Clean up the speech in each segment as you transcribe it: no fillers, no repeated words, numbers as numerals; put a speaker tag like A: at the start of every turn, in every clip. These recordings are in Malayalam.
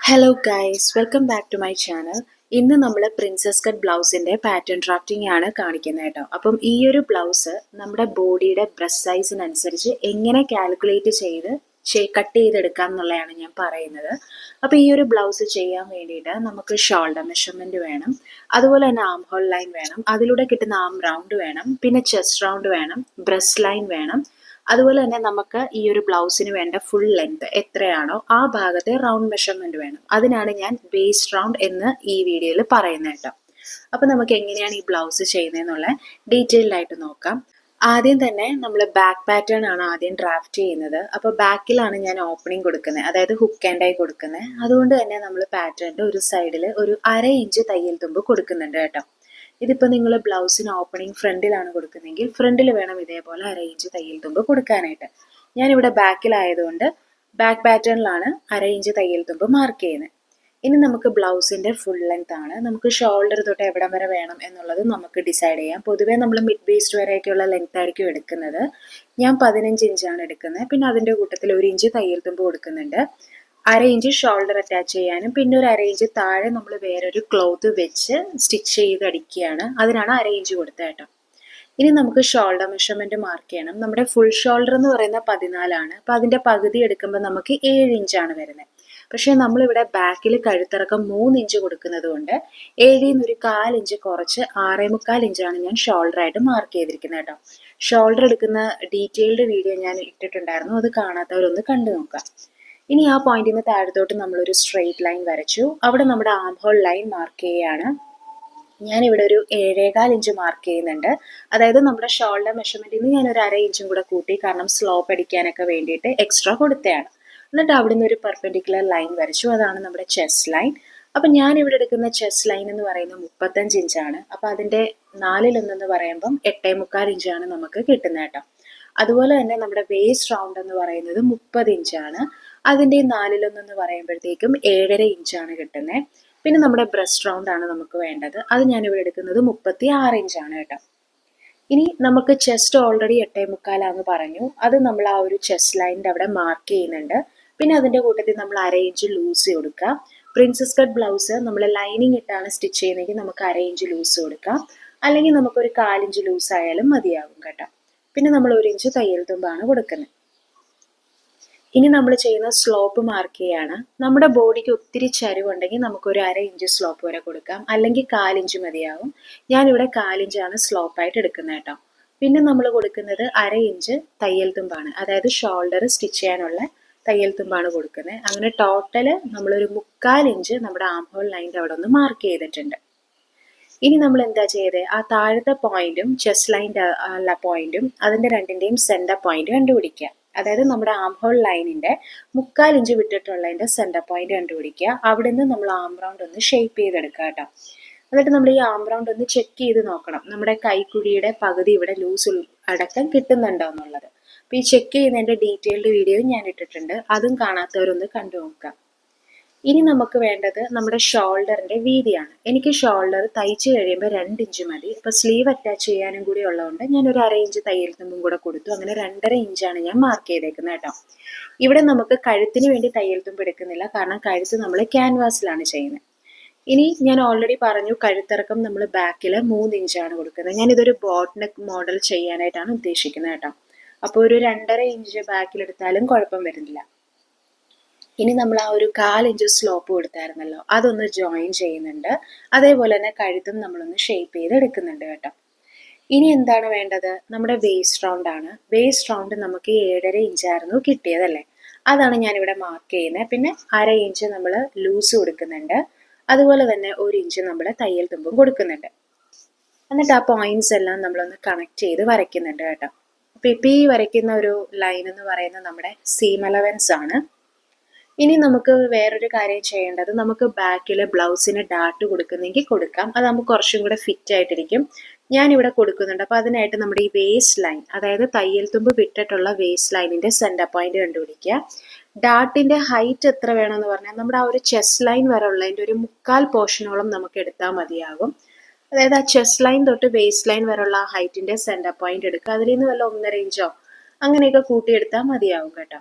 A: Hello guys, welcome back to my channel. ഇന്ന് നമ്മൾ പ്രിൻസസ് കട്ട് ബ്ലൗസിൻ്റെ പാറ്റേൺ ഡ്രാഫ്റ്റിംഗ് ആണ് കാണിക്കുന്നത് കേട്ടോ. അപ്പം ഈ ഒരു ബ്ലൗസ് നമ്മുടെ ബോഡിയുടെ ബ്രസ്റ്റ് സൈസിനനുസരിച്ച് എങ്ങനെ കാൽക്കുലേറ്റ് ചെയ്ത് കട്ട് ചെയ്തെടുക്കാം എന്നുള്ളതാണ് ഞാൻ പറയുന്നത്. അപ്പോൾ ഈ ഒരു ബ്ലൗസ് ചെയ്യാൻ വേണ്ടിയിട്ട് നമുക്ക് ഷോൾഡർ മെഷർമെൻറ്റ് വേണം, അതുപോലെ തന്നെ ആം ഹോൾ ലൈൻ വേണം, അതിലൂടെ കിട്ടുന്ന ആം റൗണ്ട് വേണം, പിന്നെ ചെസ്റ്റ് റൗണ്ട് വേണം, ബ്രസ്റ്റ് ലൈൻ വേണം. അതുപോലെ തന്നെ നമുക്ക് ഈ ഒരു ബ്ലൗസിന് വേണ്ട ഫുൾ ലെങ്ത് എത്രയാണോ ആ ഭാഗത്തെ റൗണ്ട് മെഷർമെന്റ് വേണം. അതിനാണ് ഞാൻ വേസ്റ്റ് റൗണ്ട് എന്ന് ഈ വീഡിയോയിൽ പറയുന്നത് കേട്ടോ. അപ്പൊ നമുക്ക് എങ്ങനെയാണ് ഈ ബ്ലൗസ് ചെയ്യുന്നതെന്നുള്ള ഡീറ്റെയിൽഡ് ആയിട്ട് നോക്കാം. ആദ്യം തന്നെ നമ്മൾ ബാക്ക് പാറ്റേൺ ആണ് ആദ്യം ഡ്രാഫ്റ്റ് ചെയ്യുന്നത്. അപ്പോൾ ബാക്കിലാണ് ഞാൻ ഓപ്പണിംഗ് കൊടുക്കുന്നത്, അതായത് ഹുക്ക് ആൻഡ് ആയി കൊടുക്കുന്നത്. അതുകൊണ്ട് തന്നെ നമ്മൾ പാറ്റേണിന്റെ ഒരു സൈഡിൽ ഒരു 1/2 ഇഞ്ച് തയ്യൽ തുമ്പ് കൊടുക്കുന്നുണ്ട് കേട്ടോ. ഇതിപ്പോൾ നിങ്ങൾ ബ്ലൗസിന് ഓപ്പണിംഗ് ഫ്രണ്ടിലാണ് കൊടുക്കുന്നതെങ്കിൽ ഫ്രണ്ടിൽ വേണം ഇതേപോലെ 1/2 ഇഞ്ച് തയ്യൽ തുമ്പ് കൊടുക്കാനായിട്ട്. ഞാനിവിടെ ബാക്കിലായതുകൊണ്ട് ബാക്ക് പാറ്റേണിലാണ് 1/2 ഇഞ്ച് തയ്യൽ തുമ്പ് മാർക്ക് ചെയ്യുന്നത്. ഇനി നമുക്ക് ബ്ലൗസിൻ്റെ ഫുൾ ലെങ്ത് ആണ്. നമുക്ക് ഷോൾഡർ തൊട്ട് എവിടം വരെ വേണം എന്നുള്ളത് നമുക്ക് ഡിസൈഡ് ചെയ്യാം. പൊതുവേ നമ്മൾ മിഡ് വേസ്റ്റ് വരെയൊക്കെയുള്ള ലെങ്ത് ആയിരിക്കും എടുക്കുന്നത്. ഞാൻ 15 ഇഞ്ചാണ് എടുക്കുന്നത്. പിന്നെ അതിൻ്റെ കൂട്ടത്തിൽ 1 ഇഞ്ച് തയ്യൽ തുമ്പ് കൊടുക്കുന്നുണ്ട്. 1/2 ഇഞ്ച് ഷോൾഡർ അറ്റാച്ച് ചെയ്യാനും പിന്നെ ഒരു 1/2 ഇഞ്ച് താഴെ നമ്മൾ വേറൊരു ക്ലോത്ത് വെച്ച് സ്റ്റിച്ച് ചെയ്ത് അടിക്കുകയാണ്. അതിനാണ് 1/2 ഇഞ്ച് കൊടുത്തത് കേട്ടോ. ഇനി നമുക്ക് ഷോൾഡർ മെഷർമെൻറ്റ് മാർക്ക് ചെയ്യണം. നമ്മുടെ ഫുൾ ഷോൾഡർ എന്ന് പറയുന്നത് 14 അപ്പോൾ അതിൻ്റെ പകുതി എടുക്കുമ്പോൾ നമുക്ക് 7 ഇഞ്ചാണ് വരുന്നത്. പക്ഷേ നമ്മളിവിടെ ബാക്കിൽ കഴുത്തിറക്കം 3 ഇഞ്ച് കൊടുക്കുന്നത് കൊണ്ട് 7ൽ നിന്ന് ഒരു 1/4 ഇഞ്ച് കുറച്ച് 6.25 ഇഞ്ചാണ് ഞാൻ ഷോൾഡറായിട്ട് മാർക്ക് ചെയ്തിരിക്കുന്നത് കേട്ടോ. ഷോൾഡർ എടുക്കുന്ന ഡീറ്റെയിൽഡ് വീഡിയോ ഞാൻ ഇട്ടിട്ടുണ്ടായിരുന്നു, അത് കാണാത്തവരൊന്ന് കണ്ടു നോക്കാം. ഇനി ആ പോയിന്റിൽ നിന്ന് താഴത്തോട്ട് നമ്മളൊരു സ്ട്രെയിറ്റ് ലൈൻ വരച്ചു. അവിടെ നമ്മുടെ ആം ഹോൾ ലൈൻ മാർക്ക് ചെയ്യുകയാണ്. ഞാനിവിടെ ഒരു 7.25 ഇഞ്ച് മാർക്ക് ചെയ്യുന്നുണ്ട്. അതായത് നമ്മുടെ ഷോൾഡർ മെഷർമെൻറ്റിൽ നിന്ന് ഞാനൊരു 1/2 ഇഞ്ചും കൂടെ കൂട്ടി, കാരണം സ്ലോപ്പ് അടിക്കാനൊക്കെ വേണ്ടിയിട്ട് എക്സ്ട്രാ കൊടുത്തതാണ്. എന്നിട്ട് അവിടെ നിന്ന് ഒരു പെർപെൻഡിക്കുലർ ലൈൻ വരച്ചു. അതാണ് നമ്മുടെ ചെസ്റ്റ് ലൈൻ. അപ്പം ഞാനിവിടെ എടുക്കുന്ന ചെസ്റ്റ് ലൈൻ എന്ന് പറയുന്നത് 35 ഇഞ്ചാണ്. അപ്പം അതിൻ്റെ 4/1 പറയുമ്പം 8.25 ഇഞ്ചാണ് നമുക്ക് കിട്ടുന്നത് കേട്ടോ. അതുപോലെ തന്നെ നമ്മുടെ വേസ്റ്റ് റൗണ്ട് എന്ന് പറയുന്നത് 30 ഇഞ്ചാണ്. അതിൻ്റെ 4/1 പറയുമ്പോഴത്തേക്കും 7.5 ഇഞ്ചാണ് കിട്ടുന്നത്. പിന്നെ നമ്മുടെ ബ്രസ്റ്റ് റൗണ്ട് ആണ് നമുക്ക് വേണ്ടത്. അത് ഞാനിവിടെ എടുക്കുന്നത് 36 ഇഞ്ചാണ് കേട്ടോ. ഇനി നമുക്ക് ചെസ്റ്റ് ഓൾറെഡി 8.25 പറഞ്ഞു. അത് നമ്മൾ ആ ഒരു ചെസ്റ്റ് ലൈനിൻ്റെ അവിടെ മാർക്ക് ചെയ്യുന്നുണ്ട്. പിന്നെ അതിൻ്റെ കൂട്ടത്തിൽ നമ്മൾ 1/2 ഇഞ്ച് ലൂസ് കൊടുക്കുക. പ്രിൻസസ് കട്ട് ബ്ലൗസ് നമ്മൾ ലൈനിങ് ഇട്ടാണ് സ്റ്റിച്ച് ചെയ്യുന്നതെങ്കിൽ നമുക്ക് 1/2 ഇഞ്ച് ലൂസ് കൊടുക്കാം, അല്ലെങ്കിൽ നമുക്കൊരു 1/4 ഇഞ്ച് ലൂസ് ആയാലും മതിയാകും കേട്ടോ. പിന്നെ നമ്മൾ 1 ഇഞ്ച് തയ്യൽ തുമ്പാണ് കൊടുക്കുന്നത്. ഇനി നമ്മൾ ചെയ്യുന്ന സ്ലോപ്പ് മാർക്ക് ചെയ്യാണ്. നമ്മുടെ ബോഡിക്ക് ഒത്തിരി ചരിവുണ്ടെങ്കിൽ നമുക്കൊരു 1/2 ഇഞ്ച് സ്ലോപ്പ് വരെ കൊടുക്കാം, അല്ലെങ്കിൽ 1/4 ഇഞ്ച് മതിയാകും. ഞാനിവിടെ 1/4 ഇഞ്ചാണ് സ്ലോപ്പായിട്ട് എടുക്കുന്നത് കേട്ടോ. പിന്നെ നമ്മൾ കൊടുക്കുന്നത് 1/2 ഇഞ്ച് തയ്യൽ തുമ്പാണ്, അതായത് ഷോൾഡർ സ്റ്റിച്ച് ചെയ്യാനുള്ള തയ്യൽ തുമ്പാണ് കൊടുക്കുന്നത്. അങ്ങനെ ടോട്ടൽ നമ്മളൊരു 1/4 ഇഞ്ച് നമ്മുടെ ആം ഹോൾ ലൈൻ്റെ അവിടെ ഒന്ന് മാർക്ക് ചെയ്തിട്ടുണ്ട്. ഇനി നമ്മൾ എന്താ ചെയ്തത്, ആ താഴത്തെ പോയിന്റും ചെസ്റ്റ് ലൈൻ്റെ പോയിന്റും അതിൻ്റെ രണ്ടിൻ്റെയും സെൻറ്റർ പോയിന്റ് കണ്ടുപിടിക്കുക. അതായത് നമ്മുടെ ആം ഹോൾ ലൈനിൻ്റെ 1/4 ഇഞ്ച് വിട്ടിട്ടുള്ളതിൻ്റെ സെൻറ്റർ പോയിന്റ് കണ്ടുപിടിക്കുക. അവിടെ നിന്ന് നമ്മൾ ആം റൗണ്ട് ഒന്ന് ഷേപ്പ് ചെയ്തെടുക്കുക കേട്ടോ. എന്നിട്ട് നമ്മൾ ഈ ആം റൗണ്ട് ഒന്ന് ചെക്ക് ചെയ്ത് നോക്കണം, നമ്മുടെ കൈക്കുഴിയുടെ പകുതി ഇവിടെ ലൂസ് അടക്കം കിട്ടുന്നുണ്ടോ എന്നുള്ളത്. അപ്പോൾ ഈ ചെക്ക് ചെയ്യുന്നതിൻ്റെ ഡീറ്റെയിൽഡ് വീഡിയോ ഞാൻ ഇട്ടിട്ടുണ്ട്, അതും കാണാത്തവരൊന്ന് കണ്ടു നോക്കാം. ഇനി നമുക്ക് വേണ്ടത് നമ്മുടെ ഷോൾഡറിൻ്റെ വീതിയാണ്. എനിക്ക് ഷോൾഡർ തയ്ച്ച് കഴിയുമ്പോൾ 2 ഇഞ്ച് മതി. അപ്പോൾ സ്ലീവ് അറ്റാച്ച് ചെയ്യാനും കൂടി ഉള്ളതുകൊണ്ട് ഞാനൊരു 1/2 ഇഞ്ച് തയ്യൽ തുമ്പും കൂടെ കൊടുത്തു. അങ്ങനെ 2.5 ഇഞ്ചാണ് ഞാൻ മാർക്ക് ചെയ്തേക്കുന്നത് കേട്ടോ. ഇവിടെ നമുക്ക് കഴുത്തിന് വേണ്ടി തയ്യൽ തുമ്പ് എടുക്കുന്നില്ല, കാരണം കഴുത്ത് നമ്മൾ ക്യാൻവാസിലാണ് ചെയ്യുന്നത്. ഇനി ഞാൻ ഓൾറെഡി പറഞ്ഞു, കഴുത്തിറക്കം നമ്മൾ ബാക്കിൽ 3 ഇഞ്ചാണ് കൊടുക്കുന്നത്. ഞാനിതൊരു ബോട്ട് നെക്ക് മോഡൽ ചെയ്യാനായിട്ടാണ് ഉദ്ദേശിക്കുന്നത് കേട്ടോ. അപ്പോൾ ഒരു 2.5 ഇഞ്ച് ബാക്കിലെടുത്താലും കുഴപ്പം വരുന്നില്ല. ഇനി നമ്മൾ ആ ഒരു 1/4 ഇഞ്ച് സ്ലോപ്പ് കൊടുത്തായിരുന്നല്ലോ, അതൊന്ന് ജോയിൻ ചെയ്യുന്നുണ്ട്. അതേപോലെ തന്നെ കഴുത്തും നമ്മളൊന്ന് ഷേപ്പ് ചെയ്ത് എടുക്കുന്നുണ്ട് കേട്ടോ. ഇനി എന്താണ് വേണ്ടത്, നമ്മുടെ വേസ്റ്റ് റൗണ്ട് ആണ്. വേസ്റ്റ് റൗണ്ട് നമുക്ക് 7.5 ഇഞ്ചായിരുന്നു കിട്ടിയതല്ലേ, അതാണ് ഞാനിവിടെ മാർക്ക് ചെയ്യുന്നത്. പിന്നെ 1/2 ഇഞ്ച് നമ്മൾ ലൂസ് കൊടുക്കുന്നുണ്ട്. അതുപോലെ തന്നെ 1 ഇഞ്ച് നമ്മൾ തയ്യൽ തുമ്പും കൊടുക്കുന്നുണ്ട്. എന്നിട്ട് ആ പോയിന്റ്സ് എല്ലാം നമ്മളൊന്ന് കണക്ട് ചെയ്ത് വരയ്ക്കുന്നുണ്ട് കേട്ടോ. അപ്പോൾ ഇപ്പോൾ ഈ വരയ്ക്കുന്ന ഒരു ലൈൻ എന്ന് പറയുന്നത് നമ്മുടെ സീം അലവൻസ് ആണ്. ഇനി നമുക്ക് വേറൊരു കാര്യം ചെയ്യേണ്ടത്, നമുക്ക് ബാക്കിൽ ബ്ലൗസിന് ഡാർട്ട് കൊടുക്കുന്നെങ്കിൽ കൊടുക്കാം, അതാകുമ്പോൾ കുറച്ചും കൂടെ ഫിറ്റ് ആയിട്ടിരിക്കും. ഞാനിവിടെ കൊടുക്കുന്നുണ്ട്. അപ്പോൾ അതിനായിട്ട് നമ്മുടെ ഈ വേസ്റ്റ് ലൈൻ, അതായത് തയ്യൽ തുമ്പ് വിട്ടിട്ടുള്ള വേസ്റ്റ് ലൈനിൻ്റെ സെൻറ്റർ പോയിന്റ് കണ്ടുപിടിക്കുക. ഡാർട്ടിൻ്റെ ഹൈറ്റ് എത്ര വേണമെന്ന് പറഞ്ഞാൽ നമ്മുടെ ആ ഒരു ചെസ്റ്റ് ലൈൻ വരെ ഉള്ളതിൻ്റെ ഒരു 1/4 പോർഷനോളം നമുക്ക് എടുത്താൽ മതിയാകും. അതായത് ആ ചെസ്റ്റ് ലൈൻ തൊട്ട് വേസ്റ്റ് ലൈൻ വരെയുള്ള ആ ഹൈറ്റിൻ്റെ സെൻറ്റർ പോയിന്റ് എടുക്കുക. അതിൽ നിന്ന് വല്ല 1.5 ഇഞ്ചോ അങ്ങനെയൊക്കെ കൂട്ടിയെടുത്താൽ മതിയാകും കേട്ടോ.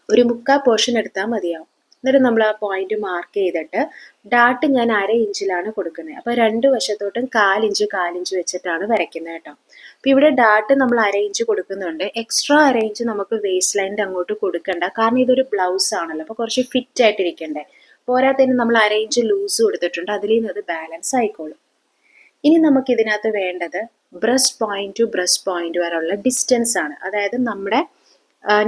A: ഒരു 1/4 പോർഷൻ എടുത്താൽ മതിയാവും. എന്നിട്ട് നമ്മൾ ആ പോയിന്റ് മാർക്ക് ചെയ്തിട്ട് ഡാട്ട് ഞാൻ 1/2 ഇഞ്ചിലാണ് കൊടുക്കുന്നത്. അപ്പോൾ രണ്ട് വശത്തോട്ടും 1/4 ഇഞ്ച് വെച്ചിട്ടാണ് വരയ്ക്കുന്നത് കേട്ടോ. അപ്പോൾ ഇവിടെ ഡാട്ട് നമ്മൾ 1/2 ഇഞ്ച് കൊടുക്കുന്നുണ്ട്. എക്സ്ട്രാ 1/2 ഇഞ്ച് നമുക്ക് വേസ്റ്റ് ലൈനിൻ്റെ അങ്ങോട്ട് കൊടുക്കണ്ട, കാരണം ഇതൊരു ബ്ലൗസ് ആണല്ലോ, അപ്പോൾ കുറച്ച് ഫിറ്റ് ആയിട്ടിരിക്കണ്ടേ. പോരാത്തതിന് നമ്മൾ 1/2 ഇഞ്ച് ലൂസ് കൊടുത്തിട്ടുണ്ട്, അതിൽ നിന്ന് അത് ബാലൻസ് ആയിക്കോളും. ഇനി നമുക്ക് ഇതിനകത്ത് വേണ്ടത് breast point two breast point വരെയുള്ള ഡിസ്റ്റൻസ് ആണ്. അതായത് നമ്മുടെ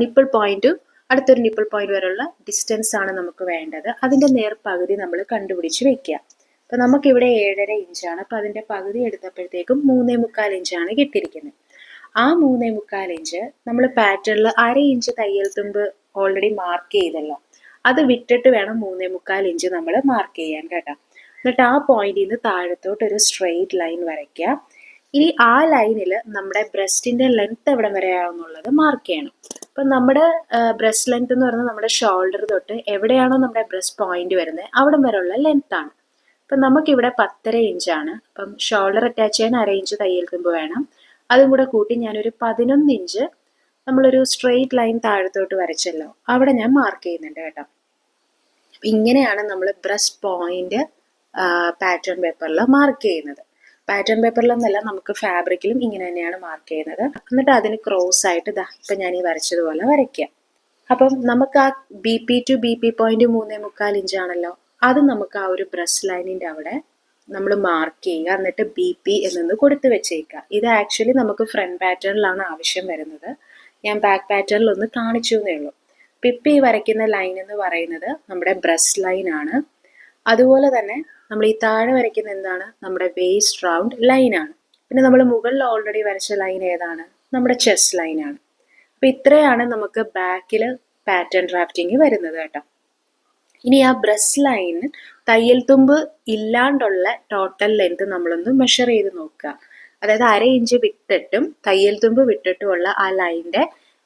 A: നിപ്പിൾ പോയിന്റ് അടുത്തൊരു നിപ്പിൾ പോയിന്റ് വരെയുള്ള ഡിസ്റ്റൻസ് ആണ് നമുക്ക് വേണ്ടത്. അതിൻ്റെ നേർപകുതി നമ്മൾ കണ്ടുപിടിച്ച് വെക്കുക. അപ്പോൾ നമുക്കിവിടെ 7.5 ഇഞ്ചാണ്. അപ്പോൾ അതിൻ്റെ പകുതി എടുത്തപ്പോഴത്തേക്കും 3.25 ഇഞ്ചാണ് കിട്ടിയിരിക്കുന്നത്. ആ 3.25 ഇഞ്ച് നമ്മൾ പാറ്റേണിൽ 1/2 ഇഞ്ച് തയ്യൽ തുമ്പ് ഓൾറെഡി മാർക്ക് ചെയ്തല്ലോ, അത് വിട്ടിട്ട് വേണം 3.25 ഇഞ്ച് നമ്മൾ മാർക്ക് ചെയ്യാൻ കേട്ടോ. എന്നിട്ട് ആ പോയിന്റിൽ നിന്ന് താഴത്തോട്ട് ഒരു സ്ട്രെയിറ്റ് ലൈൻ വരയ്ക്കുക. ഇനി ആ ലൈനിൽ നമ്മുടെ ബ്രസ്റ്റിൻ്റെ ലെങ്ത് എവിടെ വരെയാണെന്നുള്ളത് മാർക്ക് ചെയ്യണം. അപ്പം നമ്മുടെ ബ്രസ്റ്റ് ലെങ്ത് എന്ന് പറയുന്നത് നമ്മുടെ ഷോൾഡർ തൊട്ട് എവിടെയാണോ നമ്മുടെ ബ്രസ്റ്റ് പോയിന്റ് വരുന്നത് അവിടം വരെയുള്ള ലെങ്ത് ആണ്. അപ്പം നമുക്കിവിടെ 10.5 ഇഞ്ചാണ്. അപ്പം ഷോൾഡർ അറ്റാച്ച് ചെയ്യാൻ 1/2 ഇഞ്ച് തയ്യൽ തുമ്പ് വേണം. അതും കൂടെ കൂട്ടി ഞാനൊരു 11 ഇഞ്ച് നമ്മളൊരു സ്ട്രെയിറ്റ് ലൈൻ താഴത്തോട്ട് വരച്ചല്ലോ, അവിടെ ഞാൻ മാർക്ക് ചെയ്യുന്നുണ്ട് കേട്ടോ. ഇങ്ങനെയാണ് നമ്മൾ ബ്രസ്റ്റ് പോയിന്റ് പാറ്റേൺ പേപ്പറിൽ മാർക്ക് ചെയ്യുന്നത്. പാറ്റേൺ പേപ്പറിലൊന്നല്ല, നമുക്ക് ഫാബ്രിക്കിലും ഇങ്ങനെ തന്നെയാണ് മാർക്ക് ചെയ്യുന്നത്. എന്നിട്ട് അതിന് ക്രോസ് ആയിട്ട് ഇപ്പം ഞാൻ ഈ വരച്ചതുപോലെ വരയ്ക്കുക. അപ്പം നമുക്ക് ആ BP ടു BP പോയിന്റ് 3.25 ഇഞ്ചാണല്ലോ, അത് നമുക്ക് ആ ഒരു ബ്രസ്റ്റ് ലൈനിൻ്റെ അവിടെ നമ്മൾ മാർക്ക് ചെയ്യുക. എന്നിട്ട് BP എന്നൊന്ന് കൊടുത്ത് വെച്ചേക്കുക. ഇത് ആക്ച്വലി നമുക്ക് ഫ്രണ്ട് പാറ്റേണിലാണ് ആവശ്യം വരുന്നത്. ഞാൻ ബാക്ക് പാറ്റേണിൽ ഒന്ന് കാണിച്ചു എന്നേ ഉള്ളൂ. ഇപ്പം ഈ വരയ്ക്കുന്ന ലൈൻ എന്ന് പറയുന്നത് നമ്മുടെ ബ്രസ്റ്റ് ലൈനാണ്. അതുപോലെ തന്നെ നമ്മൾ ഈ താഴെ വരയ്ക്കുന്ന എന്താണ്, നമ്മുടെ വേസ്റ്റ് റൗണ്ട് ലൈനാണ്. പിന്നെ നമ്മൾ മുകളിൽ ഓൾറെഡി വരച്ച ലൈൻ ഏതാണ്, നമ്മുടെ ചെസ്റ്റ് ലൈനാണ്. അപ്പം ഇത്രയാണ് നമുക്ക് ബാക്കിൽ പാറ്റേൺ ഡ്രാഫ്റ്റിങ് വരുന്നത് കേട്ടോ. ഇനി ആ ബ്രസ്റ്റ് ലൈന് തയ്യൽ തുമ്പ് ഇല്ലാണ്ടുള്ള ടോട്ടൽ ലെങ്ത് നമ്മളൊന്ന് മെഷർ ചെയ്ത് നോക്കുക. അതായത് 1/2 ഇഞ്ച് വിട്ടിട്ടും തയ്യൽ തുമ്പ് വിട്ടിട്ടുമുള്ള ആ ലൈനിൻ്റെ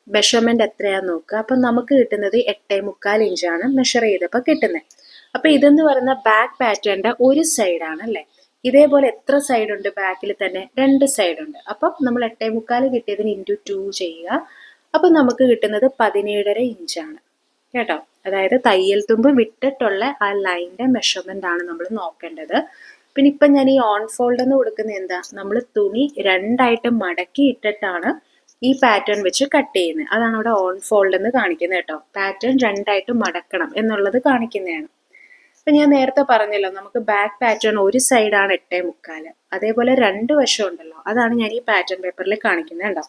A: മെഷർമെൻറ്റ് എത്രയാണെന്ന് നോക്കുക. അപ്പം നമുക്ക് കിട്ടുന്നത് 8.25 ഇഞ്ചാണ് മെഷർ ചെയ്തപ്പോൾ കിട്ടുന്നത്. അപ്പം ഇതെന്ന് പറയുന്ന ബാക്ക് പാറ്റേണിൻ്റെ ഒരു സൈഡാണ് അല്ലേ. ഇതേപോലെ എത്ര സൈഡ് ഉണ്ട് ബാക്കിൽ തന്നെ, 2 സൈഡ് ഉണ്ട്. അപ്പം നമ്മൾ 8.25 കിട്ടിയതിന് ഇൻറ്റു 2 ചെയ്യുക. അപ്പം നമുക്ക് കിട്ടുന്നത് 17.5 ഇഞ്ചാണ് കേട്ടോ. അതായത് തയ്യൽ തുമ്പ് വിട്ടിട്ടുള്ള ആ ലൈനിൻ്റെ മെഷർമെൻ്റ് ആണ് നമ്മൾ നോക്കേണ്ടത്. പിന്നെ ഇപ്പം ഞാൻ ഈ ഓൺ ഫോൾഡ് എന്ന് കൊടുക്കുന്നത് എന്താ, നമ്മൾ തുണി 2ആയിട്ട് മടക്കി ഇട്ടിട്ടാണ് ഈ പാറ്റേൺ വെച്ച് കട്ട് ചെയ്യുന്നത്. അതാണ് അവിടെ ഓൺ ഫോൾഡ് എന്ന് കാണിക്കുന്നത് കേട്ടോ. പാറ്റേൺ 2ആയിട്ട് മടക്കണം എന്നുള്ളത് കാണിക്കുന്നതാണ്. അപ്പം ഞാൻ നേരത്തെ പറഞ്ഞല്ലോ, നമുക്ക് ബാക്ക് പാറ്റേൺ ഒരു സൈഡാണ് 8.25, അതേപോലെ 2 വശം ഉണ്ടല്ലോ, അതാണ് ഞാൻ ഈ പാറ്റേൺ പേപ്പറിൽ കാണിക്കുന്നത് കേട്ടോ.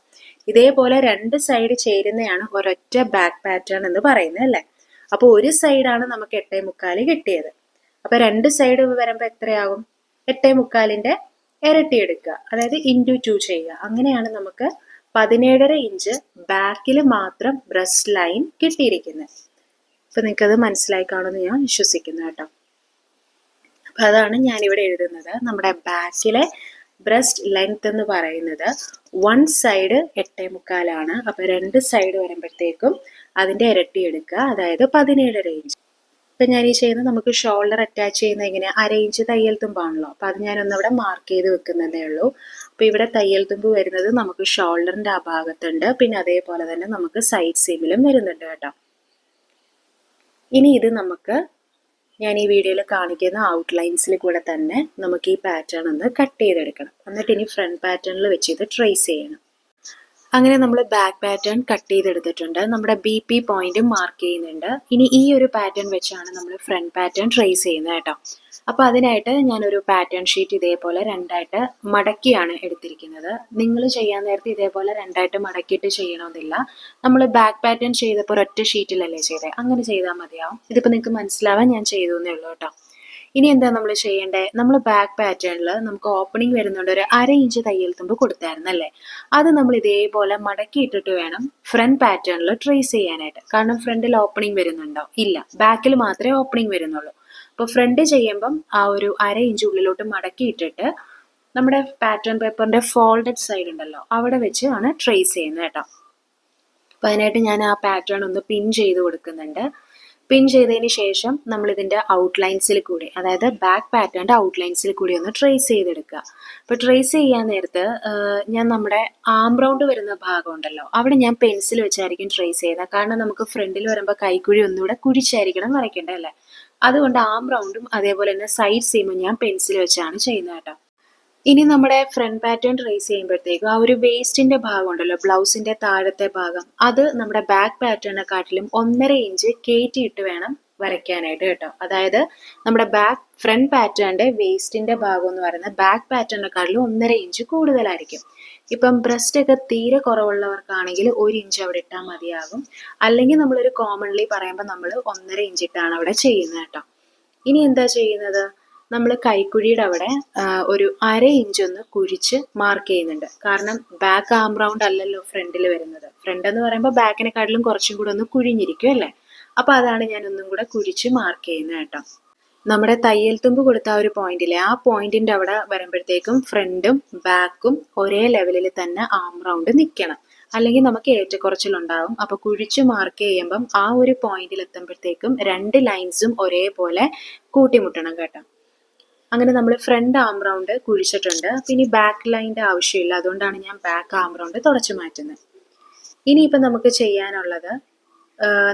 A: ഇതേപോലെ 2 സൈഡ് ചേരുന്നതാണ് ഒരൊറ്റ ബാക്ക് പാറ്റേൺ എന്ന് പറയുന്നത് അല്ലേ. അപ്പോൾ ഒരു സൈഡാണ് നമുക്ക് 8.25 കിട്ടിയത്. അപ്പോൾ 2 സൈഡ് വരുമ്പോൾ എത്രയാകും, 8.25ൻ്റെ ഇരട്ടി എടുക്കുക, അതായത് ഇൻറ്റു 2 ചെയ്യുക. അങ്ങനെയാണ് നമുക്ക് 17.5 ഇഞ്ച് ബാക്കിൽ മാത്രം ബ്രസ്റ്റ് ലൈൻ കിട്ടിയിരിക്കുന്നത്. അപ്പം നിങ്ങൾക്കത് മനസ്സിലായി കാണുമെന്ന് ഞാൻ വിശ്വസിക്കുന്നു കേട്ടോ. അപ്പം അതാണ് ഞാനിവിടെ എഴുതുന്നത്. നമ്മുടെ ബാക്കിലെ ബ്രസ്റ്റ് ലെങ്ത് എന്ന് പറയുന്നത് 1 സൈഡ് 8.25 അപ്പോൾ 2 സൈഡ് വരുമ്പോഴത്തേക്കും അതിൻ്റെ ഇരട്ടി എടുക്കുക, അതായത് 17.5 ഇഞ്ച്. ഇപ്പം ഞാൻ ഈ ചെയ്യുന്നത് നമുക്ക് ഷോൾഡർ അറ്റാച്ച് ചെയ്യുന്നത് എങ്ങനെ, 1/2 ഇഞ്ച് തയ്യൽ തുമ്പാണല്ലോ. അപ്പോൾ അത് ഞാനൊന്നിവിടെ മാർക്ക് ചെയ്ത് വെക്കുന്നതേ ഉള്ളൂ. അപ്പോൾ ഇവിടെ തയ്യൽ തുമ്പ് വരുന്നത് നമുക്ക് ഷോൾഡറിൻ്റെ ആ ഭാഗത്തുണ്ട്, പിന്നെ അതേപോലെ തന്നെ നമുക്ക് സൈഡ് സീമിലും വരുന്നുണ്ട് കേട്ടോ. ഇനി ഇത് നമുക്ക് ഞാൻ ഈ വീഡിയോയിൽ കാണിക്കുന്ന ഔട്ട്ലൈൻസിൽ കൂടെ തന്നെ നമുക്ക് ഈ പാറ്റേൺ ഒന്ന് കട്ട് ചെയ്തെടുക്കണം. എന്നിട്ട് ഇനി ഫ്രണ്ട് പാറ്റേണിൽ വെച്ച് ഇത് ട്രേസ് ചെയ്യണം. അങ്ങനെ നമ്മൾ ബാക്ക് പാറ്റേൺ കട്ട് ചെയ്തെടുത്തിട്ടുണ്ട്. നമ്മുടെ BP പോയിന്റ് മാർക്ക് ചെയ്യുന്നുണ്ട്. ഇനി ഈ ഒരു പാറ്റേൺ വെച്ചാണ് നമ്മൾ ഫ്രണ്ട് പാറ്റേൺ ട്രേസ് ചെയ്യുന്നത് കേട്ടോ. അപ്പോൾ അതിനായിട്ട് ഞാനൊരു പാറ്റേൺ ഷീറ്റ് ഇതേപോലെ 2ആയിട്ട് മടക്കിയാണ് എടുത്തിരിക്കുന്നത്. നിങ്ങൾ ചെയ്യാൻ നേരത്തെ ഇതേപോലെ 2ആയിട്ട് മടക്കിയിട്ട് ചെയ്യണമെന്നില്ല. നമ്മൾ ബാക്ക് പാറ്റേൺ ചെയ്തപ്പോൾ ഒരൊറ്റ ഷീറ്റിലല്ലേ ചെയ്തത്, അങ്ങനെ ചെയ്താൽ മതിയാവും. ഇതിപ്പോൾ നിങ്ങൾക്ക് മനസ്സിലാവാൻ ഞാൻ ചെയ്തു എന്നേ ഉള്ളൂ കേട്ടോ. ഇനി എന്താ നമ്മൾ ചെയ്യേണ്ടത്, നമ്മൾ ബാക്ക് പാറ്റേണിൽ നമുക്ക് ഓപ്പണിംഗ് വരുന്നുണ്ട്, ഒരു 1/2 ഇഞ്ച് തയ്യൽ തുമ്പ് കൊടുത്തായിരുന്നല്ലേ, അത് നമ്മൾ ഇതേപോലെ മടക്കി ഇട്ടിട്ട് വേണം ഫ്രണ്ട് പാറ്റേണിൽ ട്രേസ് ചെയ്യാനായിട്ട്. കാരണം ഫ്രണ്ടിൽ ഓപ്പണിംഗ് വരുന്നുണ്ടോ, ഇല്ല, ബാക്കിൽ മാത്രമേ ഓപ്പണിംഗ് വരുന്നുള്ളൂ. അപ്പോൾ ഫ്രണ്ട് ചെയ്യുമ്പം ആ ഒരു 1/2 ഇഞ്ച് ഉള്ളിലോട്ട് മടക്കി ഇട്ടിട്ട് നമ്മുടെ പാറ്റേൺ പേപ്പറിൻ്റെ ഫോൾഡഡ് സൈഡ് ഉണ്ടല്ലോ, അവിടെ വെച്ച് ആണ് ട്രേസ് ചെയ്യുന്നത് കേട്ടോ. അപ്പോൾ അതിനായിട്ട് ഞാൻ ആ പാറ്റേൺ ഒന്ന് പിൻ ചെയ്ത് കൊടുക്കുന്നുണ്ട്. പിൻ ചെയ്തതിന് ശേഷം നമ്മൾ ഇതിൻ്റെ ഔട്ട്ലൈൻസിൽ കൂടി, അതായത് ബാക്ക് പാറ്റേണിൻ്റെ ഔട്ട്ലൈൻസിൽ കൂടി ഒന്ന് ട്രേസ് ചെയ്തെടുക്കുക. അപ്പോൾ ട്രേസ് ചെയ്യാൻ നേരത്ത് ഞാൻ നമ്മുടെ ആം റൗണ്ട് വരുന്ന ഭാഗം ഉണ്ടല്ലോ, അവിടെ ഞാൻ പെൻസിൽ വെച്ചായിരിക്കും ട്രേസ് ചെയ്യുന്നത്. കാരണം നമുക്ക് ഫ്രണ്ടിൽ വരുമ്പോൾ കൈക്കുഴി ഒന്നുകൂടെ കുഴിച്ചായിരിക്കണം വരയ്ക്കേണ്ടത് അല്ലേ. അതുകൊണ്ട് ആം റൗണ്ടും അതേപോലെ തന്നെ സൈഡ് സീമും ഞാൻ പെൻസിൽ വെച്ചാണ് ചെയ്യുന്നത് കേട്ടോ. ഇനി നമ്മുടെ ഫ്രണ്ട് പാറ്റേൺ ട്രേസ് ചെയ്യുമ്പോഴത്തേക്കും ആ ഒരു വേസ്റ്റിന്റെ ഭാഗം ഉണ്ടല്ലോ, ബ്ലൗസിന്റെ താഴത്തെ ഭാഗം, അത് നമ്മുടെ ബാക്ക് പാറ്റേണിനെക്കാട്ടിലും 1.5 ഇഞ്ച് കയറ്റിയിട്ട് വേണം വരയ്ക്കാനായിട്ട് കേട്ടോ. അതായത് നമ്മുടെ ഫ്രണ്ട് പാറ്റേണിന്റെ വേസ്റ്റിന്റെ ഭാഗം എന്ന് പറയുന്നത് ബാക്ക് പാറ്റേണിനെക്കാട്ടിലും 1.5 ഇഞ്ച് കൂടുതലായിരിക്കും. ഇപ്പം ബ്രസ്റ്റ് ഒക്കെ തീരെ കുറവുള്ളവർക്കാണെങ്കിൽ 1 ഇഞ്ച് അവിടെ ഇട്ടാൽ മതിയാകും. അല്ലെങ്കിൽ നമ്മളൊരു കോമൺലി പറയുമ്പോൾ നമ്മൾ 1.5 ഇഞ്ച് ഇട്ടാണ് അവിടെ ചെയ്യുന്നത് കേട്ടോ. ഇനി എന്താ ചെയ്യുന്നത്, നമ്മൾ കൈക്കുഴിയുടെ അവിടെ ഒരു 1/2 ഇഞ്ച് ഒന്ന് കുഴിച്ച് മാർക്ക് ചെയ്യുന്നുണ്ട്. കാരണം ബാക്ക് ആം റൗണ്ട് അല്ലല്ലോ ഫ്രണ്ടിൽ വരുന്നത്. ഫ്രണ്ട് എന്ന് പറയുമ്പോൾ ബാക്കിനെക്കാട്ടിലും കുറച്ചും കൂടെ ഒന്ന് കുഴിഞ്ഞിരിക്കും അല്ലേ. അപ്പോൾ അതാണ് ഞാൻ ഒന്നും കൂടെ കുഴിച്ച് മാർക്ക് ചെയ്യുന്നത് കേട്ടോ. നമ്മുടെ തയ്യൽ തുമ്പ് കൊടുത്ത ആ ഒരു പോയിന്റിലെ ആ പോയിന്റിന്റെ അവിടെ വരുമ്പോഴത്തേക്കും ഫ്രണ്ടും ബാക്കും ഒരേ ലെവലിൽ തന്നെ ആം റൗണ്ട് നിൽക്കണം. അല്ലെങ്കിൽ നമുക്ക് ഏറ്റക്കുറച്ചിലുണ്ടാവും. അപ്പോൾ കുഴിച്ച് മാർക്ക് ചെയ്യുമ്പം ആ ഒരു പോയിന്റിൽ എത്തുമ്പോഴത്തേക്കും 2 ലൈൻസും ഒരേപോലെ കൂട്ടിമുട്ടണം കേട്ടോ. അങ്ങനെ നമ്മൾ ഫ്രണ്ട് ആം റൗണ്ട് കുഴിച്ചിട്ടുണ്ട്. പിന്നെ ബാക്ക് ലൈൻ്റെ ആവശ്യമില്ല, അതുകൊണ്ടാണ് ഞാൻ ബാക്ക് ആം റൗണ്ട് തുടച്ചു മാറ്റുന്നത്. ഇനിയിപ്പം നമുക്ക് ചെയ്യാനുള്ളത്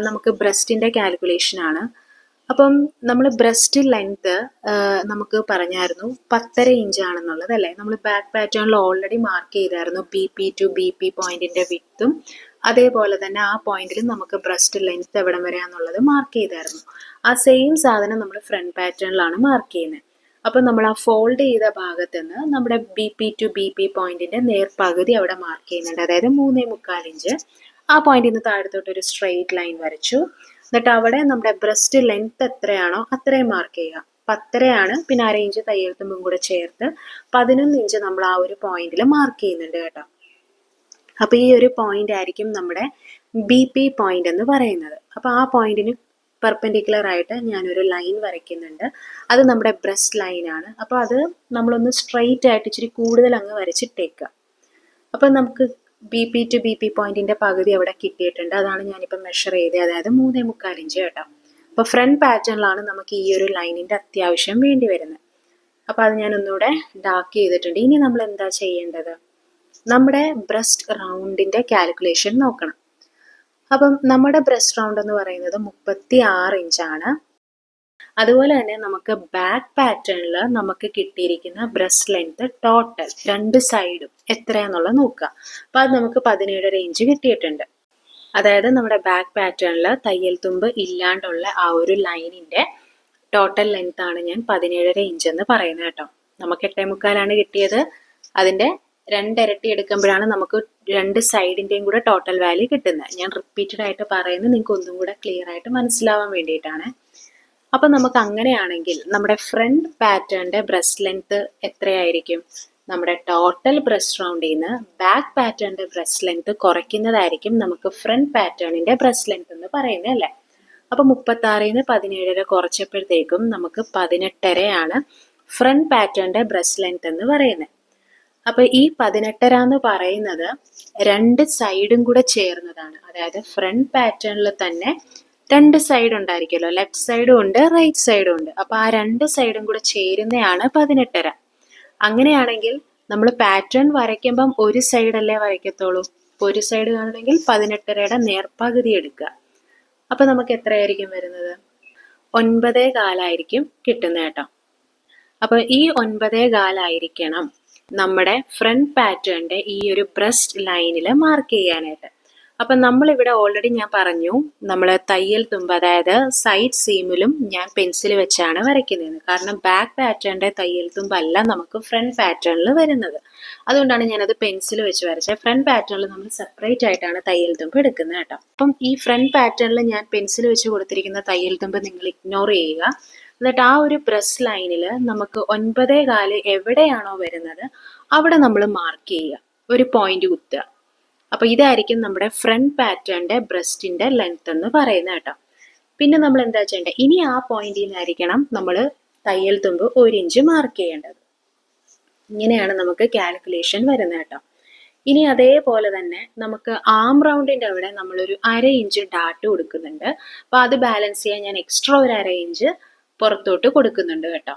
A: നമുക്ക് ബ്രസ്റ്റിൻ്റെ കാൽക്കുലേഷനാണ്. അപ്പം നമ്മൾ ബ്രസ്റ്റ് ലെങ്ത് നമുക്ക് പറഞ്ഞായിരുന്നു 10.5 ഇഞ്ചാണെന്നുള്ളത് അല്ലേ. നമ്മൾ ബാക്ക് പാറ്റേണിൽ ഓൾറെഡി മാർക്ക് ചെയ്തായിരുന്നു BP ടു BP പോയിന്റിൻ്റെ വിഡ്ത്തും, അതേപോലെ തന്നെ ആ പോയിന്റിൽ നമുക്ക് ബ്രസ്റ്റ് ലെങ്ത് എവിടം വരെയാണെന്നുള്ളത് മാർക്ക് ചെയ്തായിരുന്നു. ആ സെയിം സാധനം നമ്മൾ ഫ്രണ്ട് പാറ്റേണിലാണ് മാർക്ക് ചെയ്യുന്നത്. അപ്പം നമ്മൾ ആ ഫോൾഡ് ചെയ്ത ഭാഗത്ത് നിന്ന് നമ്മുടെ BP ടു BP പോയിന്റിന്റെ നേർപകുതി അവിടെ മാർക്ക് ചെയ്യുന്നുണ്ട്. അതായത് 3.25 ഇഞ്ച്. ആ പോയിന്റിൽ നിന്ന് താഴത്തോട്ട് ഒരു സ്ട്രെയിറ്റ് ലൈൻ വരച്ചു. എന്നിട്ട് അവിടെ നമ്മുടെ ബ്രസ്റ്റ് ലെങ്ത് എത്രയാണോ അത്രയും മാർക്ക് ചെയ്യുക. 10.5 പിന്നെ 1/2 ഇഞ്ച് തയ്യൽ തുമ്പും കൂടെ ചേർത്ത് 11 ഇഞ്ച് നമ്മൾ ആ ഒരു പോയിന്റിൽ മാർക്ക് ചെയ്യുന്നുണ്ട് കേട്ടോ. അപ്പൊ ഈ ഒരു പോയിന്റ് ആയിരിക്കും നമ്മുടെ BP പോയിന്റ് എന്ന് പറയുന്നത്. അപ്പൊ ആ പോയിന്റിന് പെർപെൻഡിക്കുലർ ആയിട്ട് ഞാനൊരു ലൈൻ വരയ്ക്കുന്നുണ്ട്. അത് നമ്മുടെ ബ്രസ്റ്റ് ലൈനാണ്. അപ്പോൾ അത് നമ്മളൊന്ന് സ്ട്രെയിറ്റ് ആയിട്ട് ഇച്ചിരി കൂടുതൽ അങ്ങ് വരച്ചിട്ടേക്കുക. അപ്പം നമുക്ക് BP ടു BP പോയിന്റിന്റെ പകുതി അവിടെ കിട്ടിയിട്ടുണ്ട്. അതാണ് ഞാനിപ്പോൾ മെഷർ ചെയ്തത്, അതായത് 3.25 ഇഞ്ച് കേട്ടോ. അപ്പോൾ ഫ്രണ്ട് പാറ്റേണിലാണ് നമുക്ക് ഈ ഒരു ലൈനിന്റെ അത്യാവശ്യം വേണ്ടി വരുന്നത്. അപ്പോൾ അത് ഞാൻ ഒന്നുകൂടെ ഡാർക്ക് ചെയ്തിട്ടുണ്ട്. ഇനി നമ്മൾ എന്താ ചെയ്യേണ്ടത്, നമ്മുടെ ബ്രസ്റ്റ് റൗണ്ടിന്റെ കാൽക്കുലേഷൻ നോക്കണം. അപ്പം നമ്മുടെ ബ്രസ്റ്റ് റൗണ്ട് എന്ന് പറയുന്നത് 36 ഇഞ്ചാണ്. അതുപോലെ തന്നെ നമുക്ക് ബാക്ക് പാറ്റേണിൽ നമുക്ക് കിട്ടിയിരിക്കുന്ന ബ്രസ്റ്റ് ലെങ്ത് ടോട്ടൽ 2 സൈഡും എത്രയാന്നുള്ളത് നോക്കുക. അപ്പം അത് നമുക്ക് 17.5 ഇഞ്ച് കിട്ടിയിട്ടുണ്ട്. അതായത് നമ്മുടെ ബാക്ക് പാറ്റേണിൽ തയ്യൽ തുമ്പ് ഇല്ലാണ്ടുള്ള ആ ഒരു ലൈനിന്റെ ടോട്ടൽ ലെങ്ത് ആണ് ഞാൻ 17.5 ഇഞ്ച് എന്ന് പറയുന്നത് കേട്ടോ. നമുക്ക് 8.25 കിട്ടിയത്. അതിന്റെ 2 ഇരട്ടി എടുക്കുമ്പോഴാണ് നമുക്ക് 2 സൈഡിന്റെയും കൂടെ ടോട്ടൽ വാല്യൂ കിട്ടുന്നത്. ഞാൻ റിപ്പീറ്റഡ് ആയിട്ട് പറയുന്നത് നിങ്ങൾക്ക് ഒന്നും കൂടെ ക്ലിയർ ആയിട്ട് മനസ്സിലാവാൻ വേണ്ടിയിട്ടാണ്. അപ്പൊ നമുക്ക് അങ്ങനെയാണെങ്കിൽ നമ്മുടെ ഫ്രണ്ട് പാറ്റേണിന്റെ ബ്രസ്റ്റ് ലെങ്ത് എത്രയായിരിക്കും, നമ്മുടെ ടോട്ടൽ ബ്രസ്റ്റ് റൗണ്ടിൽ നിന്ന് ബാക്ക് പാറ്റേണിന്റെ ബ്രസ്റ്റ് ലെങ്ത് കുറയ്ക്കുന്നതായിരിക്കും നമുക്ക് ഫ്രണ്ട് പാറ്റേണിന്റെ ബ്രസ്റ്റ് ലെങ്ത് എന്ന് പറയുന്നത് അല്ലേ. അപ്പൊ 36 17 കുറച്ചപ്പോഴത്തേക്കും നമുക്ക് 18.5 ഫ്രണ്ട് പാറ്റേണിന്റെ ബ്രസ്റ്റ് ലെങ്ത് എന്ന് പറയുന്നത്. അപ്പൊ ഈ 18.5 എന്ന് പറയുന്നത് 2 സൈഡും കൂടെ ചേർന്നതാണ്. അതായത് ഫ്രണ്ട് പാറ്റേണിൽ തന്നെ 2 സൈഡ് ഉണ്ടായിരിക്കുമല്ലോ, ലെഫ്റ്റ് സൈഡും ഉണ്ട് റൈറ്റ് സൈഡും ഉണ്ട്. അപ്പൊ ആ 2 സൈഡും കൂടെ ചേരുന്നതാണ് 18.5. അങ്ങനെയാണെങ്കിൽ നമ്മൾ പാറ്റേൺ വരയ്ക്കുമ്പം ഒരു സൈഡല്ലേ വരയ്ക്കത്തുള്ളൂ. ഒരു സൈഡ് കാണണമെങ്കിൽ 18.5യുടെ നേർപകുതി എടുക്കുക. അപ്പൊ നമുക്ക് എത്രയായിരിക്കും വരുന്നത്, 9.25 ആയിരിക്കും കിട്ടുന്നത് കേട്ടോ. അപ്പൊ ഈ 9.25 ആയിരിക്കണം നമ്മുടെ ഫ്രണ്ട് പാറ്റേണിന്റെ ഈ ഒരു ബ്രസ്റ്റ് ലൈനിൽ മാർക്ക് ചെയ്യാനായിട്ട്. അപ്പം നമ്മളിവിടെ ഓൾറെഡി ഞാൻ പറഞ്ഞു, നമ്മൾ തയ്യൽ തുമ്പ് അതായത് സൈഡ് സീമിലും ഞാൻ പെൻസിൽ വെച്ചാണ് വരയ്ക്കുന്നത്. കാരണം ബാക്ക് പാറ്റേണിന്റെ തയ്യൽ തുമ്പല്ല നമുക്ക് ഫ്രണ്ട് പാറ്റേണിൽ വരുന്നത്. അതുകൊണ്ടാണ് ഞാനത് പെൻസിൽ വെച്ച് വരച്ചത്. ഫ്രണ്ട് പാറ്റേണിൽ നമ്മൾ സെപ്പറേറ്റ് ആയിട്ടാണ് തയ്യൽ തുമ്പ് എടുക്കുന്നത് കേട്ടോ. അപ്പം ഈ ഫ്രണ്ട് പാറ്റേണിൽ ഞാൻ പെൻസിൽ വെച്ച് കൊടുത്തിരിക്കുന്ന തയ്യൽ തുമ്പ് നിങ്ങൾ ഇഗ്നോർ ചെയ്യുക. എന്നിട്ട് ആ ഒരു ബ്രസ്റ്റ് ലൈനിൽ നമുക്ക് 9.25 എവിടെയാണോ വരുന്നത് അവിടെ നമ്മൾ മാർക്ക് ചെയ്യുക, ഒരു പോയിന്റ് കുത്തുക. അപ്പൊ ഇതായിരിക്കും നമ്മുടെ ഫ്രണ്ട് പാറ്റേണിന്റെ ബ്രസ്റ്റിന്റെ ലെങ്ത് എന്ന് പറയുന്നത് കേട്ടോ. പിന്നെ നമ്മൾ എന്താ ചെയ്യേണ്ടത്, ഇനി ആ പോയിന്റിൽ നിന്നായിരിക്കണം നമ്മൾ തയ്യൽ തുമ്പ് 1 ഇഞ്ച് മാർക്ക് ചെയ്യേണ്ടത്. ഇങ്ങനെയാണ് നമുക്ക് കാൽക്കുലേഷൻ വരുന്നത് കേട്ടോ. ഇനി അതേപോലെ തന്നെ നമുക്ക് ആം റൗണ്ടിൻ്റെ അവിടെ നമ്മളൊരു 1/2 ഇഞ്ച് ഡാട്ട് കൊടുക്കുന്നുണ്ട്. അപ്പോൾ അത് ബാലൻസ് ചെയ്യാൻ ഞാൻ എക്സ്ട്രാ ഒരു 1/2 ഇഞ്ച് പുറത്തോട്ട് കൊടുക്കുന്നുണ്ട് കേട്ടോ.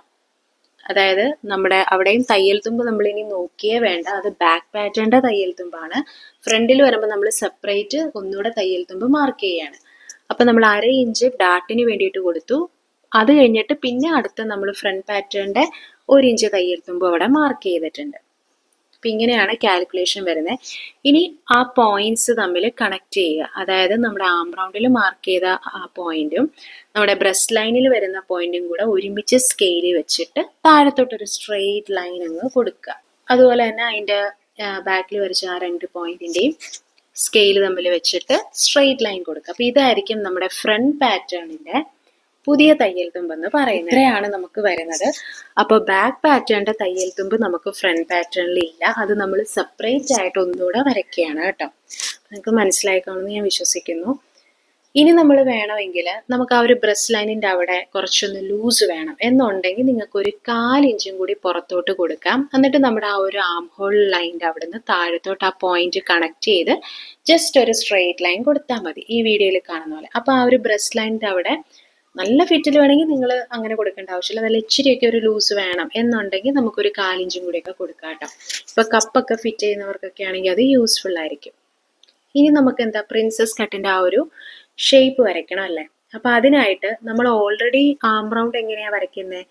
A: അതായത് നമ്മുടെ അവിടെയും തയ്യൽ തുമ്പ് നമ്മളിനി നോക്കിയേ വേണ്ട, അത് ബാക്ക് പാറ്റേണിൻ്റെ തയ്യൽ തുമ്പാണ്. ഫ്രണ്ടിൽ വരുമ്പോൾ നമ്മൾ സെപ്പറേറ്റ് ഒന്നുകൂടെ തയ്യൽ തുമ്പ് മാർക്ക് ചെയ്യാണ്. അപ്പം നമ്മൾ 1/2 ഇഞ്ച് ഡാട്ടിന് വേണ്ടിയിട്ട് കൊടുത്തു. അത് കഴിഞ്ഞിട്ട് പിന്നെ അടുത്ത നമ്മൾ ഫ്രണ്ട് പാറ്റേണിൻ്റെ 1 ഇഞ്ച് തയ്യൽ തുമ്പ് അവിടെ മാർക്ക് ചെയ്തിട്ടുണ്ട്. അപ്പം ഇങ്ങനെയാണ് കാൽക്കുലേഷൻ വരുന്നത്. ഇനി ആ പോയിന്റ്സ് തമ്മിൽ കണക്ട് ചെയ്യുക. അതായത് നമ്മുടെ ആം റൗണ്ടിൽ മാർക്ക് ചെയ്ത ആ പോയിന്റും നമ്മുടെ ബ്രസ്റ്റ് ലൈനിൽ വരുന്ന പോയിന്റും കൂടെ ഒരുമിച്ച് സ്കെയിൽ വെച്ചിട്ട് താഴത്തോട്ടൊരു സ്ട്രെയിറ്റ് ലൈൻ അങ്ങ് കൊടുക്കുക. അതുപോലെ തന്നെ അതിൻ്റെ ബാക്കിൽ വരച്ച ആ 2 പോയിന്റിൻ്റെയും സ്കെയിൽ തമ്മിൽ വെച്ചിട്ട് സ്ട്രെയിറ്റ് ലൈൻ കൊടുക്കുക. അപ്പോൾ ഇതായിരിക്കും നമ്മുടെ ഫ്രണ്ട് പാറ്റേണിൻ്റെ പുതിയ തയ്യൽ തുമ്പെന്ന് പറയുന്നത്. ഇത്രയാണ് നമുക്ക് വരുന്നത്. അപ്പോൾ ബാക്ക് പാറ്റേണിൻ്റെ തയ്യൽ തുമ്പ് നമുക്ക് ഫ്രണ്ട് പാറ്റേണിൽ ഇല്ല, അത് നമ്മൾ സെപ്പറേറ്റ് ആയിട്ട് ഒന്നുകൂടെ വരയ്ക്കുകയാണ് കേട്ടോ. നിങ്ങൾക്ക് മനസ്സിലായിക്കാണെന്ന് ഞാൻ വിശ്വസിക്കുന്നു. ഇനി നമ്മൾ വേണമെങ്കിൽ നമുക്ക് ആ ഒരു ബ്രസ്റ്റ് ലൈനിൻ്റെ അവിടെ കുറച്ചൊന്ന് ലൂസ് വേണം എന്നുണ്ടെങ്കിൽ നിങ്ങൾക്ക് ഒരു 1/4 ഇഞ്ചും കൂടി പുറത്തോട്ട് കൊടുക്കാം. എന്നിട്ട് നമ്മുടെ ആ ഒരു ആം ഹോൾ ലൈനിൻ്റെ അവിടെ നിന്ന് താഴത്തോട്ട് ആ പോയിന്റ് കണക്ട് ചെയ്ത് ജസ്റ്റ് ഒരു സ്ട്രെയിറ്റ് ലൈൻ കൊടുത്താൽ മതി, ഈ വീഡിയോയിൽ കാണുന്ന പോലെ. അപ്പോൾ ആ ഒരു ബ്രസ്റ്റ് ലൈനിൻ്റെ അവിടെ നല്ല ഫിറ്റിൽ വേണമെങ്കിൽ നിങ്ങൾ അങ്ങനെ കൊടുക്കേണ്ട ആവശ്യമില്ല. നല്ല ഇച്ചിരിയൊക്കെ ഒരു ലൂസ് വേണം എന്നുണ്ടെങ്കിൽ നമുക്കൊരു 1/4 ഇഞ്ചും കൂടിയൊക്കെ കൊടുക്കാം കേട്ടോ. ഇപ്പോൾ കപ്പൊക്കെ ഫിറ്റ് ചെയ്യുന്നവർക്കൊക്കെ ആണെങ്കിൽ അത് യൂസ്ഫുൾ ആയിരിക്കും. ഇനി നമുക്ക് എന്താ പ്രിൻസസ് കട്ടിൻ്റെ ആ ഒരു ഷേപ്പ് വരയ്ക്കണം അല്ലേ. അപ്പം അതിനായിട്ട് നമ്മൾ ഓൾറെഡി ആം റൗണ്ട് എങ്ങനെയാണ് വരയ്ക്കുന്നത്?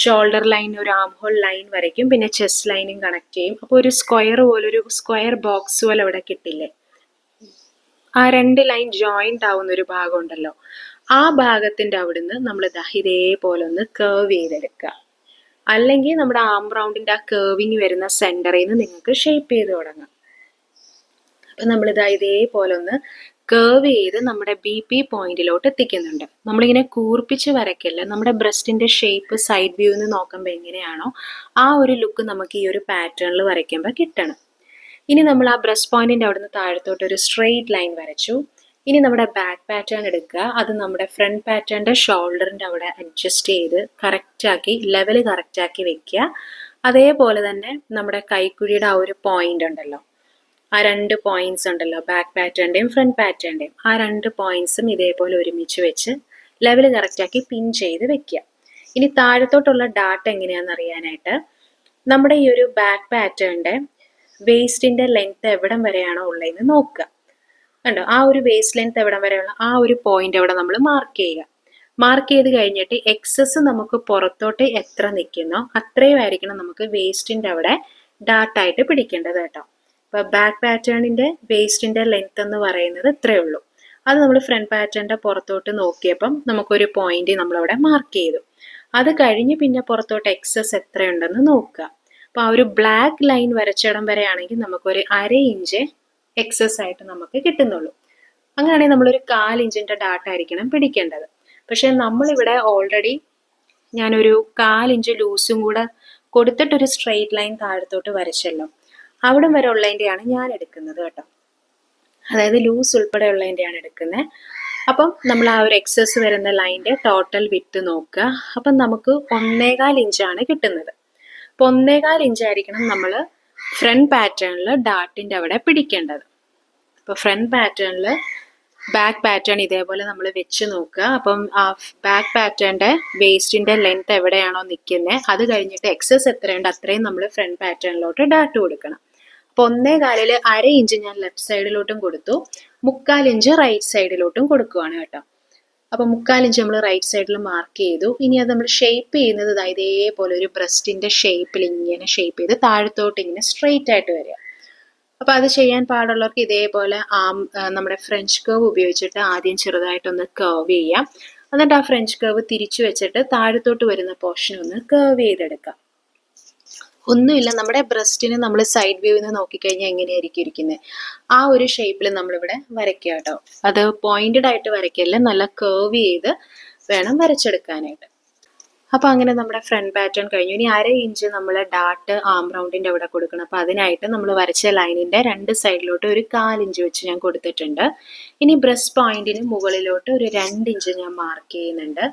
A: ഷോൾഡർ ലൈൻ ഒരു ആം ഹോൾ ലൈൻ വരയ്ക്കും, പിന്നെ ചെസ്റ്റ് ലൈനും കണക്ട് ചെയ്യും. അപ്പോൾ ഒരു സ്ക്വയർ പോലെ ഒരു സ്ക്വയർ ബോക്സ് പോലെ അവിടെ കിട്ടില്ലേ? ആ 2 ലൈൻ ജോയിൻ്റ് ആവുന്ന ഒരു ഭാഗം ഉണ്ടല്ലോ, ആ ഭാഗത്തിൻ്റെ അവിടുന്ന് നമ്മൾ ഇതേപോലെ ഒന്ന് കേർവ് ചെയ്തെടുക്കുക. അല്ലെങ്കിൽ നമ്മുടെ ആം റൗണ്ടിൻ്റെ ആ കേർവിങ് വരുന്ന സെൻറ്ററിൽ നിന്ന് നിങ്ങൾക്ക് ഷേപ്പ് ചെയ്ത് തുടങ്ങാം. അപ്പം ഇതേപോലെ ഒന്ന് കേർവ് ചെയ്ത് നമ്മുടെ BP പോയിന്റിലോട്ട് എത്തിക്കുന്നുണ്ട്. നമ്മളിങ്ങനെ കൂർപ്പിച്ച് വരയ്ക്കില്ല, നമ്മുടെ ബ്രസ്റ്റിൻ്റെ ഷേപ്പ് സൈഡ് വ്യൂവിൽ നിന്ന് നോക്കുമ്പോൾ എങ്ങനെയാണോ ആ ഒരു ലുക്ക് നമുക്ക് ഈ ഒരു പാറ്റേണിൽ വരയ്ക്കുമ്പോൾ കിട്ടണം. ഇനി നമ്മൾ ആ ബ്രസ്റ്റ് പോയിന്റിൻ്റെ അവിടുന്ന് താഴത്തോട്ട് ഒരു സ്ട്രെയിറ്റ് ലൈൻ വരച്ചു. ഇനി നമ്മുടെ ബാക്ക് പാറ്റേൺ എടുക്കുക, അത് നമ്മുടെ ഫ്രണ്ട് പാറ്റേണിൻ്റെ ഷോൾഡറിൻ്റെ അവിടെ അഡ്ജസ്റ്റ് ചെയ്ത് കറക്റ്റാക്കി ലെവൽ കറക്റ്റാക്കി വെക്കുക. അതേപോലെ തന്നെ നമ്മുടെ കൈക്കുഴിയുടെ ആ ഒരു പോയിന്റ് ഉണ്ടല്ലോ, ആ 2 പോയിന്റ്സ് ഉണ്ടല്ലോ, ബാക്ക് പാറ്റേണിൻ്റെയും ഫ്രണ്ട് പാറ്റേണിൻ്റെയും ആ 2 പോയിന്റ്സും ഇതേപോലെ ഒരുമിച്ച് വെച്ച് ലെവൽ കറക്റ്റാക്കി പിൻ ചെയ്ത് വെക്കുക. ഇനി താഴത്തോട്ടുള്ള ഡാട്ട എങ്ങനെയാണെന്ന് അറിയാനായിട്ട് നമ്മുടെ ഈ ഒരു ബാക്ക് പാറ്റേണിൻ്റെ വേസ്റ്റിൻ്റെ ലെങ്ത് എവിടം വരെയാണോ ഉള്ളതെന്ന് നോക്കുക. കണ്ടോ, ആ ഒരു വേസ്റ്റ് ലെങ്ത് എവിടം വരെയുള്ള ആ ഒരു പോയിന്റ് അവിടെ നമ്മൾ മാർക്ക് ചെയ്യുക. മാർക്ക് ചെയ്ത് കഴിഞ്ഞിട്ട് എക്സസ് നമുക്ക് പുറത്തോട്ട് എത്ര നിൽക്കുന്നോ അത്രയും ആയിരിക്കണം നമുക്ക് വേസ്റ്റിൻ്റെ അവിടെ ഡാട്ടായിട്ട് പിടിക്കേണ്ടത് കേട്ടോ. അപ്പോൾ ബാക്ക് പാറ്റേണിൻ്റെ വേസ്റ്റിൻ്റെ ലെങ്ത് എന്ന് പറയുന്നത് ഇത്രയേ ഉള്ളൂ. അത് നമ്മൾ ഫ്രണ്ട് പാറ്റേണിൻ്റെ പുറത്തോട്ട് നോക്കിയപ്പം നമുക്കൊരു പോയിന്റ് നമ്മളവിടെ മാർക്ക് ചെയ്തു. അത് കഴിഞ്ഞ് പിന്നെ പുറത്തോട്ട് എക്സസ് എത്രയുണ്ടെന്ന് നോക്കുക. അപ്പോൾ ആ ഒരു ബ്ലാക്ക് ലൈൻ വരച്ചിടം വരെയാണെങ്കിൽ നമുക്കൊരു 1/2 ഇഞ്ച് എക്സസ് ആയിട്ട് നമുക്ക് കിട്ടുന്നുള്ളൂ. അങ്ങനെയാണെങ്കിൽ നമ്മളൊരു 1/4 ഇഞ്ചിൻ്റെ ഡാട്ട ആയിരിക്കണം പിടിക്കേണ്ടത്. പക്ഷേ നമ്മളിവിടെ ഓൾറെഡി ഞാനൊരു 1/4 ഇഞ്ച് ലൂസും കൂടെ കൊടുത്തിട്ടൊരു സ്ട്രെയിറ്റ് ലൈൻ താഴത്തോട്ട് വരച്ചല്ലോ, അവിടം വരെ ഉള്ളതിൻ്റെയാണ് ഞാൻ എടുക്കുന്നത് കേട്ടോ. അതായത് ലൂസ് ഉൾപ്പെടെ ഉള്ളതിൻ്റെയാണ് എടുക്കുന്നത്. അപ്പം നമ്മൾ ആ ഒരു എക്സസ് വരുന്ന ലൈൻ്റെ ടോട്ടൽ വിട്ട് നോക്കുക. അപ്പം നമുക്ക് 1.25 ഇഞ്ചാണ് കിട്ടുന്നത്. അപ്പോൾ 1.25 ഇഞ്ചായിരിക്കണം നമ്മൾ ഫ്രണ്ട് പാറ്റേണിൽ ഡാട്ടിൻ്റെ അവിടെ പിടിക്കേണ്ടത്. അപ്പോൾ ഫ്രണ്ട് പാറ്റേണിൽ ബാക്ക് പാറ്റേൺ ഇതേപോലെ നമ്മൾ വെച്ച് നോക്കുക. അപ്പം ആ ബാക്ക് പാറ്റേണിൻ്റെ വേസ്റ്റിൻ്റെ ലെങ്ത് എവിടെയാണോ നിൽക്കുന്നത് അത് കഴിഞ്ഞിട്ട് എക്സസ് എത്രയുണ്ട് അത്രയും നമ്മൾ ഫ്രണ്ട് പാറ്റേണിലോട്ട് ഡാട്ട് കൊടുക്കണം. അപ്പോൾ 1.25-ൽ 1/2 ഇഞ്ച് ഞാൻ ലെഫ്റ്റ് സൈഡിലോട്ടും കൊടുത്തു, 1/4 ഇഞ്ച് റൈറ്റ് സൈഡിലോട്ടും കൊടുക്കുവാണ് കേട്ടോ. അപ്പോൾ 1/4 ഇഞ്ച് നമ്മൾ റൈറ്റ് സൈഡിൽ മാർക്ക് ചെയ്തു. ഇനി അത് നമ്മൾ ഷേപ്പ് ചെയ്യുന്നത് ഇതേപോലെ ഒരു ബ്രസ്റ്റിൻ്റെ ഷേപ്പിൽ ഇങ്ങനെ ഷേപ്പ് ചെയ്ത് താഴത്തോട്ട് ഇങ്ങനെ സ്ട്രെയിറ്റ് ആയിട്ട് വരിക. അപ്പോൾ അത് ചെയ്യാൻ പാടുള്ളവർക്ക് ഇതേപോലെ നമ്മുടെ ഫ്രഞ്ച് കർവ് ഉപയോഗിച്ചിട്ട് ആദ്യം ചെറുതായിട്ടൊന്ന് കർവ് ചെയ്യാം. എന്നിട്ട് ആ ഫ്രഞ്ച് കർവ് തിരിച്ചു വെച്ചിട്ട് താഴത്തോട്ട് വരുന്ന പോർഷൻ ഒന്ന് കർവ് ചെയ്തെടുക്കാം. ഒന്നുമില്ല, നമ്മുടെ ബ്രസ്റ്റിന് നമ്മൾ സൈഡ് വ്യൂവിൽ നിന്ന് നോക്കിക്കഴിഞ്ഞാൽ എങ്ങനെയായിരിക്കും ഇരിക്കുന്നത് ആ ഒരു ഷേപ്പിൽ നമ്മളിവിടെ വരയ്ക്കുക കേട്ടോ. അത് പോയിന്റഡ് ആയിട്ട് വരയ്ക്കല്ല, നല്ല കർവ് ചെയ്ത് വേണം വരച്ചെടുക്കാനായിട്ട്. അപ്പോൾ അങ്ങനെ നമ്മുടെ ഫ്രണ്ട് പാറ്റേൺ കഴിഞ്ഞു. ഇനി 1/2 ഇഞ്ച് നമ്മൾ ഡാട്ട് ആം റൗണ്ടിൻ്റെ അവിടെ കൊടുക്കണം. അപ്പോൾ അതിനായിട്ട് നമ്മൾ വരച്ച ലൈനിൻ്റെ 2 സൈഡിലോട്ട് ഒരു 1/4 ഇഞ്ച് വെച്ച് ഞാൻ കൊടുത്തിട്ടുണ്ട്. ഇനി ബ്രസ്റ്റ് പോയിന്റിന് മുകളിലോട്ട് ഒരു 2 ഇഞ്ച് ഞാൻ മാർക്ക് ചെയ്യുന്നുണ്ട്.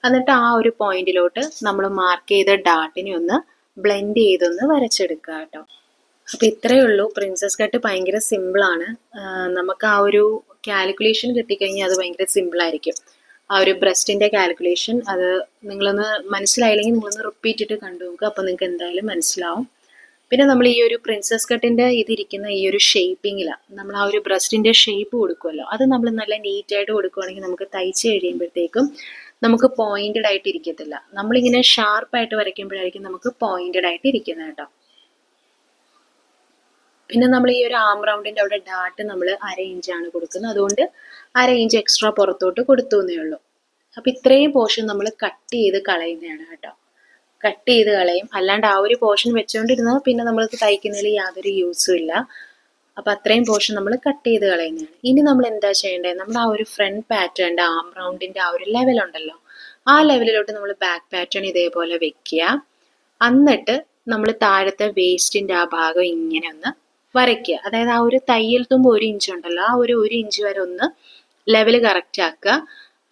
A: എന്നിട്ട് ആ ഒരു പോയിന്റിലോട്ട് നമ്മൾ മാർക്ക് ചെയ്ത ഡാട്ടിനെ ഒന്ന് ബ്ലെൻഡ് ചെയ്തൊന്ന് വരച്ചെടുക്കുക കേട്ടോ. അപ്പോൾ ഇത്രയേ ഉള്ളൂ. പ്രിൻസസ് കട്ട് ഭയങ്കര സിമ്പിളാണ്. നമുക്ക് ആ ഒരു കാൽക്കുലേഷൻ കിട്ടിക്കഴിഞ്ഞാൽ അത് ഭയങ്കര സിമ്പിളായിരിക്കും. ആ ഒരു ബ്രസ്റ്റിൻ്റെ കാൽക്കുലേഷൻ അത് നിങ്ങളൊന്ന് മനസ്സിലായില്ലെങ്കിൽ നിങ്ങളൊന്ന് റിപ്പീറ്റ് ഇട്ട് കണ്ടു നോക്കുക. അപ്പോൾ നിങ്ങൾക്ക് എന്തായാലും മനസ്സിലാവും. പിന്നെ നമ്മൾ ഈ ഒരു പ്രിൻസസ് കട്ടിൻ്റെ ഇതിരിക്കുന്ന ഈ ഒരു ഷേപ്പിങ്ങിലാണ് നമ്മൾ ആ ഒരു ബ്രസ്റ്റിൻ്റെ ഷേപ്പ് കൊടുക്കുമല്ലോ, അത് നമ്മൾ നല്ല നീറ്റായിട്ട് കൊടുക്കുകയാണെങ്കിൽ നമുക്ക് തയ്ച്ച് കഴിയുമ്പോഴത്തേക്കും നമുക്ക് പോയിൻറ്റഡ് ആയിട്ട് ഇരിക്കത്തില്ല. നമ്മളിങ്ങനെ ഷാർപ്പായിട്ട് വരയ്ക്കുമ്പോഴായിരിക്കും നമുക്ക് പോയിൻറ്റഡ് ആയിട്ട് ഇരിക്കുന്നത് കേട്ടോ. പിന്നെ നമ്മൾ ഈ ഒരു ആം റൗണ്ടിൻ്റെ അവിടെ ഡാട്ട് നമ്മൾ 1/2 ഇഞ്ചാണ് കൊടുക്കുന്നത്, അതുകൊണ്ട് 1/2 ഇഞ്ച് എക്സ്ട്രാ പുറത്തോട്ട് കൊടുത്തു എന്നേ ഉള്ളൂ. അപ്പം ഇത്രയും പോർഷൻ നമ്മൾ കട്ട് ചെയ്ത് കളയുന്നതാണ് കേട്ടോ. കട്ട് ചെയ്ത് കളയും. അല്ലാണ്ട് ആ ഒരു പോർഷൻ വെച്ചുകൊണ്ടിരുന്നാൽ പിന്നെ നമ്മൾക്ക് തയ്ക്കുന്നതിൽ യാതൊരു യൂസും ഇല്ല. അപ്പം അത്രയും പോർഷൻ നമ്മൾ കട്ട് ചെയ്ത് കളയുന്നതാണ്. ഇനി നമ്മൾ എന്താ ചെയ്യേണ്ടത്, നമ്മൾ ആ ഒരു ഫ്രണ്ട് പാറ്റേണിൻ്റെ ആം റൗണ്ടിൻ്റെ ആ ഒരു ലെവലുണ്ടല്ലോ, ആ ലെവലിലോട്ട് നമ്മൾ ബാക്ക് പാറ്റേൺ ഇതേപോലെ വെക്കുക. എന്നിട്ട് നമ്മൾ താഴത്തെ വേസ്റ്റിൻ്റെ ആ ഭാഗം ഇങ്ങനെ ഒന്ന് വരയ്ക്കുക. അതായത് ആ ഒരു തയ്യൽ തുമ്പ് 1 ഇഞ്ച് ഉണ്ടല്ലോ, ആ ഒരു 1 ഇഞ്ച് വരെ ഒന്ന് ലെവല് കറക്റ്റ് ആക്കുക.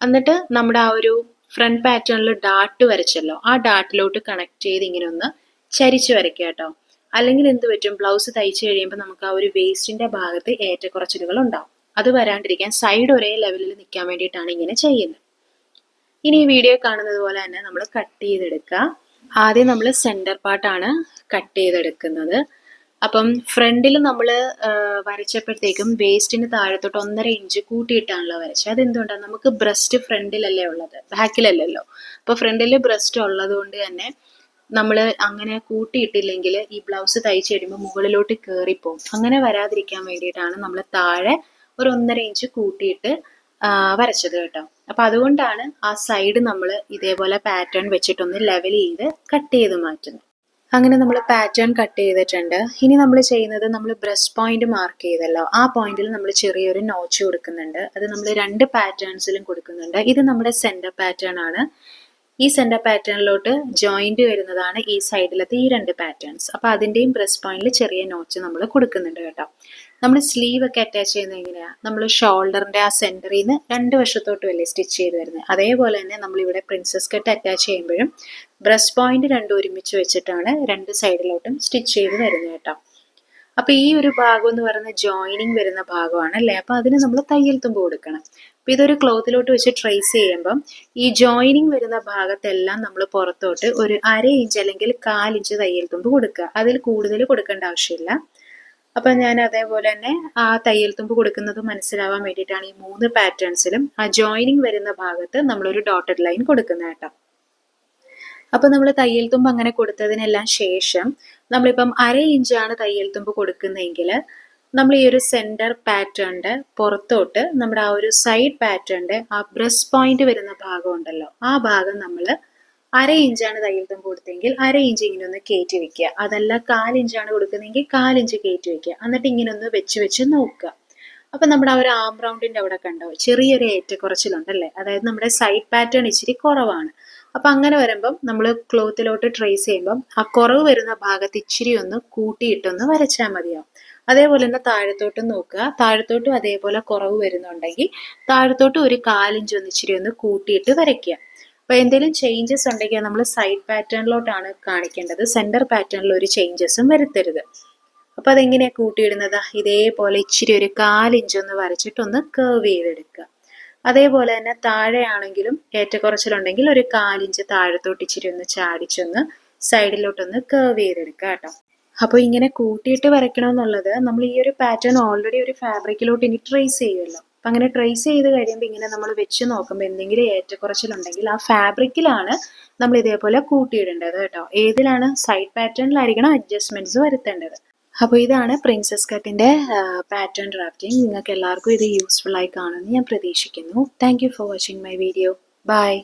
A: എന്നിട്ട് നമ്മുടെ ആ ഒരു ഫ്രണ്ട് പാറ്റേണിൽ ഡാട്ട് വരച്ചല്ലോ, ആ ഡാട്ടിലോട്ട് കണക്ട് ചെയ്ത് ഇങ്ങനെ ഒന്ന് ചരിച്ച് വരയ്ക്കുക കേട്ടോ. അല്ലെങ്കിൽ എന്ത് പറ്റും, ബ്ലൗസ് തയ്ച്ച് കഴിയുമ്പോൾ നമുക്ക് ആ ഒരു വേസ്റ്റിൻ്റെ ഭാഗത്ത് ഏറ്റക്കുറച്ചിലുകൾ ഉണ്ടാവും. അത് വരാണ്ടിരിക്കാൻ സൈഡ് ഒരേ ലെവലിൽ നിൽക്കാൻ വേണ്ടിയിട്ടാണ് ഇങ്ങനെ ചെയ്യുന്നത്. ഇനി ഈ വീഡിയോ കാണുന്നത് പോലെ തന്നെ നമ്മൾ കട്ട് ചെയ്തെടുക്കുക. ആദ്യം നമ്മൾ സെൻറ്റർ പാർട്ടാണ് കട്ട് ചെയ്തെടുക്കുന്നത്. അപ്പം ഫ്രണ്ടിൽ നമ്മൾ വരച്ചപ്പോഴത്തേക്കും വേസ്റ്റിന് താഴത്തോട്ട് 1.5 ഇഞ്ച് കൂട്ടിയിട്ടാണല്ലോ വരച്ചത്. അതെന്തുകൊണ്ടാണ്, നമുക്ക് ബ്രസ്റ്റ് ഫ്രണ്ടിലല്ലേ ഉള്ളത്, ബാക്കിലല്ലല്ലോ. അപ്പോൾ ഫ്രണ്ടിൽ ബ്രസ്റ്റ് ഉള്ളത് കൊണ്ട് തന്നെ നമ്മൾ അങ്ങനെ കൂട്ടിയിട്ടില്ലെങ്കിൽ ഈ ബ്ലൗസ് തയ്ച്ച് കഴിയുമ്പോൾ മുകളിലോട്ട് കയറിപ്പോവും. അങ്ങനെ വരാതിരിക്കാൻ വേണ്ടിയിട്ടാണ് നമ്മൾ താഴെ ഒരു 1.5 ഇഞ്ച് കൂട്ടിയിട്ട് വരച്ചത് കേട്ടോ. അപ്പം അതുകൊണ്ടാണ് ആ സൈഡ് നമ്മൾ ഇതേപോലെ പാറ്റേൺ വെച്ചിട്ടൊന്ന് ലെവൽ ചെയ്ത് കട്ട് ചെയ്ത് മാറ്റുന്നത്. അങ്ങനെ നമ്മൾ പാറ്റേൺ കട്ട് ചെയ്തിട്ടുണ്ട്. ഇനി നമ്മൾ ചെയ്യുന്നത്, നമ്മൾ ബ്രസ്റ്റ് പോയിന്റ് മാർക്ക് ചെയ്തല്ലോ, ആ പോയിന്റിൽ നമ്മൾ ചെറിയൊരു നോച്ച് കൊടുക്കുന്നുണ്ട്. അത് നമ്മൾ 2 പാറ്റേൺസിലും കൊടുക്കുന്നുണ്ട്. ഇത് നമ്മുടെ സെൻറ്റർ പാറ്റേൺ ആണ്. ഈ സെൻറ്റർ പാറ്റേണിലോട്ട് ജോയിന്റ് വരുന്നതാണ് ഈ സൈഡിലത്തെ ഈ 2 പാറ്റേൺസ്. അപ്പോൾ അതിൻ്റെയും ബ്രസ്റ്റ് പോയിന്റിൽ ചെറിയ നോച്ച് നമ്മൾ കൊടുക്കുന്നുണ്ട് കേട്ടോ. നമ്മൾ സ്ലീവ് ഒക്കെ അറ്റാച്ച് ചെയ്യുന്നത് എങ്ങനെയാണ്, നമ്മൾ ഷോൾഡറിൻ്റെ ആ സെൻറ്ററിൽ നിന്ന് 2 വശത്തോട്ടും അല്ലേ സ്റ്റിച്ച് ചെയ്ത് വരുന്നത്. അതേപോലെ തന്നെ നമ്മളിവിടെ പ്രിൻസസ് കട്ട് അറ്റാച്ച് ചെയ്യുമ്പോഴും ബ്രസ്റ്റ് പോയിന്റ് 2 ഒരുമിച്ച് വെച്ചിട്ടാണ് 2 സൈഡിലോട്ടും സ്റ്റിച്ച് ചെയ്ത് വരുന്നത് കേട്ടോ. അപ്പോൾ ഈ ഒരു ഭാഗം എന്ന് പറയുന്നത് ജോയിനിങ് വരുന്ന ഭാഗമാണ് അല്ലേ. അപ്പോൾ അതിന് നമ്മൾ തയ്യൽ തുമ്പ് കൊടുക്കണം. അപ്പോൾ ഇതൊരു ക്ലോത്തിലോട്ട് വെച്ച് ട്രേസ് ചെയ്യുമ്പം ഈ ജോയിനിങ് വരുന്ന ഭാഗത്തെല്ലാം നമ്മൾ പുറത്തോട്ട് ഒരു 1/2 ഇഞ്ച് അല്ലെങ്കിൽ 1/4 ഇഞ്ച് തയ്യൽ തുമ്പ് കൊടുക്കുക. അതിൽ കൂടുതൽ കൊടുക്കേണ്ട ആവശ്യമില്ല. അപ്പം ഞാൻ അതേപോലെ തന്നെ ആ തയ്യൽ തുമ്പ് കൊടുക്കുന്നത് മനസ്സിലാവാൻ വേണ്ടിയിട്ടാണ് ഈ 3 പാറ്റേൺസിലും ആ ജോയിനിങ് വരുന്ന ഭാഗത്ത് നമ്മളൊരു ഡോട്ടഡ് ലൈൻ കൊടുക്കുന്നത് കേട്ടോ. അപ്പോൾ നമ്മൾ തയ്യൽ തുമ്പ് അങ്ങനെ കൊടുത്തതിനെല്ലാം ശേഷം നമ്മളിപ്പം 1/2 ഇഞ്ചാണ് തയ്യൽ തുമ്പ് കൊടുക്കുന്നതെങ്കിൽ നമ്മൾ ഈ ഒരു സെൻറ്റർ പാറ്റേണിൻ്റെ പുറത്തോട്ട് നമ്മുടെ ആ ഒരു സൈഡ് പാറ്റേണിൻ്റെ ആ ബ്രസ്റ്റ് പോയിന്റ് വരുന്ന ഭാഗം ഉണ്ടല്ലോ, ആ ഭാഗം നമ്മൾ 1/2 ഇഞ്ചാണ് തയ്യൽ തുമ്പ് കൊടുത്തെങ്കിൽ 1/2 ഇഞ്ച് ഇങ്ങനെ ഒന്ന് കയറ്റി വെക്കുക. അതല്ല 1/4 ഇഞ്ചാണ് കൊടുക്കുന്നതെങ്കിൽ 1/4 ഇഞ്ച് കയറ്റി വെക്കുക. എന്നിട്ട് ഇങ്ങനെ ഒന്ന് വെച്ച് നോക്കുക. അപ്പം നമ്മുടെ ആ ഒരു ആം റൗണ്ടിൻ്റെ അവിടെ കണ്ടോ ചെറിയൊരു ഏറ്റക്കുറച്ചിലുണ്ടല്ലേ, അതായത് നമ്മുടെ സൈഡ് പാറ്റേൺ ഇച്ചിരി കുറവാണ്. അപ്പം അങ്ങനെ വരുമ്പം നമ്മൾ ക്ലോത്തിലോട്ട് ട്രേസ് ചെയ്യുമ്പം ആ കുറവ് വരുന്ന ഭാഗത്ത് ഇച്ചിരി ഒന്ന് കൂട്ടിയിട്ടൊന്ന് വരച്ചാൽ മതിയാവും. അതേപോലെ തന്നെ താഴത്തോട്ടും നോക്കുക, താഴത്തോട്ടും അതേപോലെ കുറവ് വരുന്നുണ്ടെങ്കിൽ താഴത്തോട്ട് ഒരു 1/4 ഇഞ്ച് ഒന്ന് ഇച്ചിരി ഒന്ന് കൂട്ടിയിട്ട് വരയ്ക്കുക. അപ്പോൾ എന്തെങ്കിലും ചേഞ്ചസ് ഉണ്ടെങ്കിൽ നമ്മൾ സൈഡ് പാറ്റേണിലോട്ടാണ് കാണിക്കേണ്ടത്, സെൻറ്റർ പാറ്റേണിൽ ഒരു ചേഞ്ചസും വരുത്തരുത്. അപ്പോൾ അതെങ്ങനെയാണ് കൂട്ടിയിടുന്നത്, ഇതേപോലെ ഇച്ചിരി ഒരു 1/4 ഇഞ്ച് ഒന്ന് വരച്ചിട്ടൊന്ന് കർവ് ചെയ്തെടുക്കുക. അതേപോലെ തന്നെ താഴെയാണെങ്കിലും ഏറ്റക്കുറച്ചിലുണ്ടെങ്കിൽ ഒരു 1/4 ഇഞ്ച് താഴത്തോട്ട് ഇച്ചിരി ഒന്ന് ചാടിച്ചൊന്ന് സൈഡിലോട്ടൊന്ന് കർവ് ചെയ്തെടുക്കുക കേട്ടോ. അപ്പോൾ ഇങ്ങനെ കൂട്ടിയിട്ട് വരയ്ക്കണമെന്നുള്ളത് നമ്മൾ ഈ ഒരു പാറ്റേൺ ഓൾറെഡി ഒരു ഫാബ്രിക്കിലോട്ട് ഇനി ട്രേസ് ചെയ്യുമല്ലോ. അപ്പം അങ്ങനെ ട്രേസ് ചെയ്ത് കഴിയുമ്പോൾ ഇങ്ങനെ നമ്മൾ വെച്ച് നോക്കുമ്പോൾ എന്തെങ്കിലും ഏറ്റക്കുറച്ചിലുണ്ടെങ്കിൽ ആ ഫാബ്രിക്കിലാണ് നമ്മൾ ഇതേപോലെ കൂട്ടിയിടേണ്ടത് കേട്ടോ. ഏതിലാണ്, സൈഡ് പാറ്റേണിലായിരിക്കണം അഡ്ജസ്റ്റ്മെൻറ്റ്സ് വരുത്തേണ്ടത്. അപ്പോൾ ഇതാണ് പ്രിൻസസ് കട്ടിൻ്റെ പാറ്റേൺ ഡ്രാഫ്റ്റിംഗ്. നിങ്ങൾക്ക് എല്ലാവർക്കും ഇത് യൂസ്ഫുൾ ആയി കാണുമെന്ന് ഞാൻ പ്രതീക്ഷിക്കുന്നു. Thank you for watching my video. By.